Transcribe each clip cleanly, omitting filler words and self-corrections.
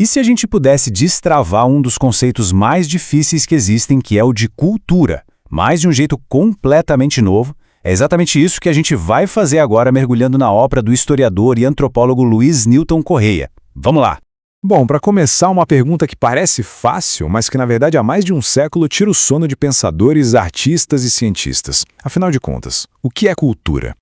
E se a gente pudesse destravar um dos conceitos mais difíceis que existem, que é o de cultura, mas de um jeito completamente novo? É exatamente isso que a gente vai fazer agora, mergulhando na obra do historiador e antropólogo Luiz Newton Correia. Vamos lá! Bom, para começar, uma pergunta que parece fácil, mas que na verdade há mais de um século tira o sono de pensadores, artistas e cientistas. Afinal de contas, o que é cultura?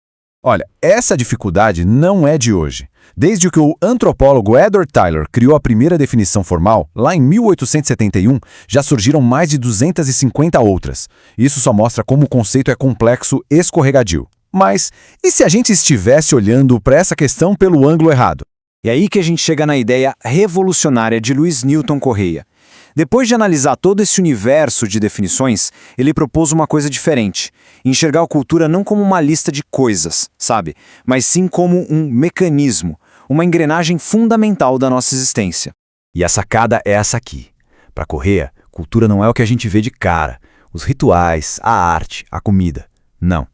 Olha, essa dificuldade não é de hoje. Desde que o antropólogo Edward Tylor criou a primeira definição formal, lá em 1871, já surgiram mais de 250 outras. Isso só mostra como o conceito é complexo e escorregadio. Mas e se a gente estivesse olhando para essa questão pelo ângulo errado? E aí que a gente chega na ideia revolucionária de Luiz Newton Correia. Depois de analisar todo esse universo de definições, ele propôs uma coisa diferente: enxergar a cultura não como uma lista de coisas, sabe? Mas sim como um mecanismo, uma engrenagem fundamental da nossa existência. E a sacada é essa aqui. Para Correia, cultura não é o que a gente vê de cara, os rituais, a arte, a comida. Não.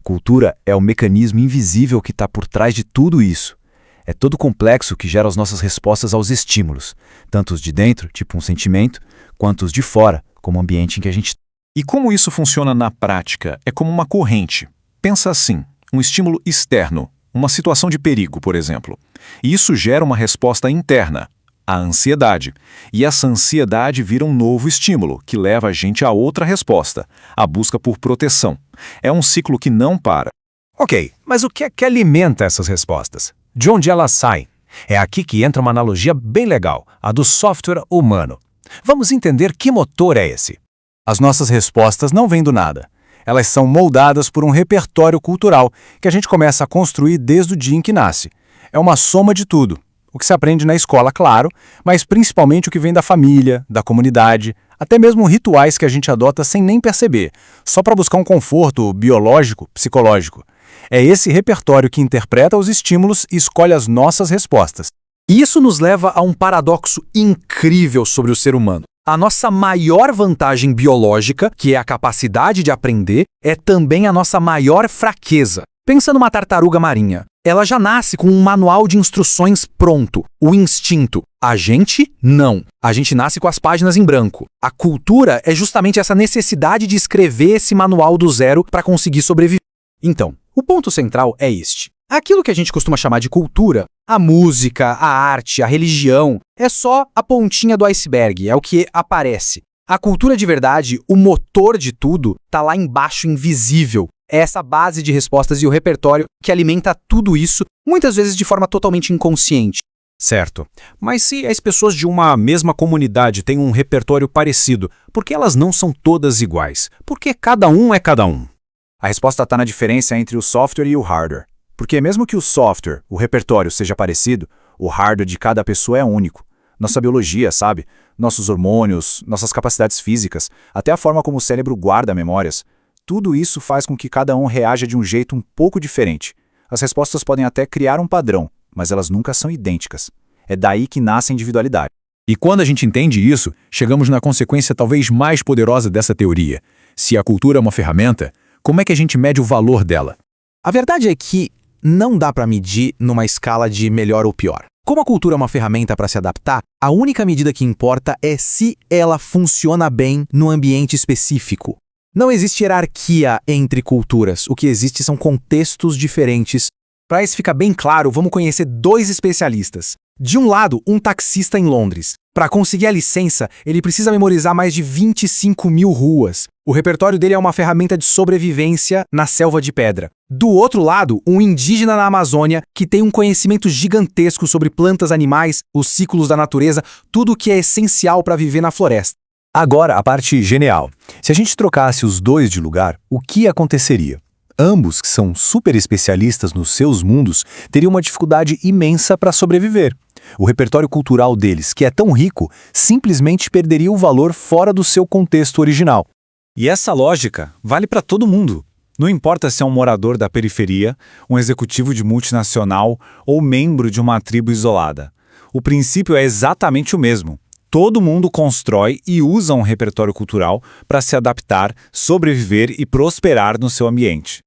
Cultura é o mecanismo invisível que está por trás de tudo isso. É todo o complexo que gera as nossas respostas aos estímulos, tanto os de dentro, tipo um sentimento, quanto os de fora, como o ambiente em que a gente está. E como isso funciona na prática? É como uma corrente. Pensa assim, um estímulo externo, uma situação de perigo, por exemplo. E isso gera uma resposta interna, a ansiedade. E essa ansiedade vira um novo estímulo, que leva a gente a outra resposta, a busca por proteção. É um ciclo que não para. Ok, mas o que é que alimenta essas respostas? De onde elas saem? É aqui que entra uma analogia bem legal, a do software humano. Vamos entender que motor é esse. As nossas respostas não vêm do nada. Elas são moldadas por um repertório cultural que a gente começa a construir desde o dia em que nasce. É uma soma de tudo. O que se aprende na escola, claro, mas principalmente o que vem da família, da comunidade, até mesmo rituais que a gente adota sem nem perceber, só para buscar um conforto biológico, psicológico. É esse repertório que interpreta os estímulos e escolhe as nossas respostas. Isso nos leva a um paradoxo incrível sobre o ser humano. A nossa maior vantagem biológica, que é a capacidade de aprender, é também a nossa maior fraqueza. Pensa numa tartaruga marinha. Ela já nasce com um manual de instruções pronto, o instinto. A gente, não. A gente nasce com as páginas em branco. A cultura é justamente essa necessidade de escrever esse manual do zero para conseguir sobreviver. Então, o ponto central é este. Aquilo que a gente costuma chamar de cultura, a música, a arte, a religião, é só a pontinha do iceberg, é o que aparece. A cultura de verdade, o motor de tudo, tá lá embaixo, invisível. É essa base de respostas e o repertório que alimenta tudo isso, muitas vezes de forma totalmente inconsciente. Certo. Mas se as pessoas de uma mesma comunidade têm um repertório parecido, por que elas não são todas iguais? Porque cada um é cada um. A resposta está na diferença entre o software e o hardware. Porque mesmo que o software, o repertório, seja parecido, o hardware de cada pessoa é único. Nossa biologia, sabe? Nossos hormônios, nossas capacidades físicas, até a forma como o cérebro guarda memórias. Tudo isso faz com que cada um reaja de um jeito um pouco diferente. As respostas podem até criar um padrão, mas elas nunca são idênticas. É daí que nasce a individualidade. E quando a gente entende isso, chegamos na consequência talvez mais poderosa dessa teoria. Se a cultura é uma ferramenta, como é que a gente mede o valor dela? A verdade é que não dá para medir numa escala de melhor ou pior. Como a cultura é uma ferramenta para se adaptar, a única medida que importa é se ela funciona bem no ambiente específico. Não existe hierarquia entre culturas, o que existe são contextos diferentes. Para isso ficar bem claro, vamos conhecer dois especialistas. De um lado, um taxista em Londres. Para conseguir a licença, ele precisa memorizar mais de 25 mil ruas. O repertório dele é uma ferramenta de sobrevivência na selva de pedra. Do outro lado, um indígena na Amazônia que tem um conhecimento gigantesco sobre plantas, animais, os ciclos da natureza, tudo o que é essencial para viver na floresta. Agora, a parte genial. Se a gente trocasse os dois de lugar, o que aconteceria? Ambos, que são super especialistas nos seus mundos, teriam uma dificuldade imensa para sobreviver. O repertório cultural deles, que é tão rico, simplesmente perderia o valor fora do seu contexto original. E essa lógica vale para todo mundo. Não importa se é um morador da periferia, um executivo de multinacional ou membro de uma tribo isolada. O princípio é exatamente o mesmo. Todo mundo constrói e usa um repertório cultural para se adaptar, sobreviver e prosperar no seu ambiente.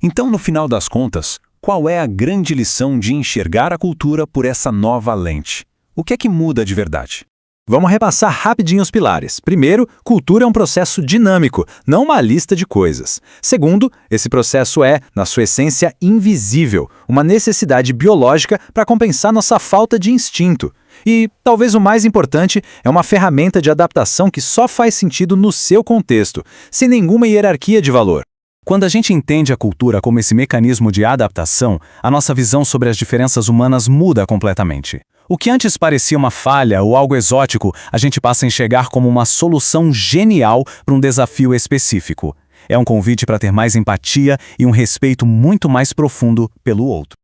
Então, no final das contas, qual é a grande lição de enxergar a cultura por essa nova lente? O que é que muda de verdade? Vamos repassar rapidinho os pilares. Primeiro, cultura é um processo dinâmico, não uma lista de coisas. Segundo, esse processo é, na sua essência, invisível, uma necessidade biológica para compensar nossa falta de instinto. E, talvez o mais importante, é uma ferramenta de adaptação que só faz sentido no seu contexto, sem nenhuma hierarquia de valor. Quando a gente entende a cultura como esse mecanismo de adaptação, a nossa visão sobre as diferenças humanas muda completamente. O que antes parecia uma falha ou algo exótico, a gente passa a enxergar como uma solução genial para um desafio específico. É um convite para ter mais empatia e um respeito muito mais profundo pelo outro.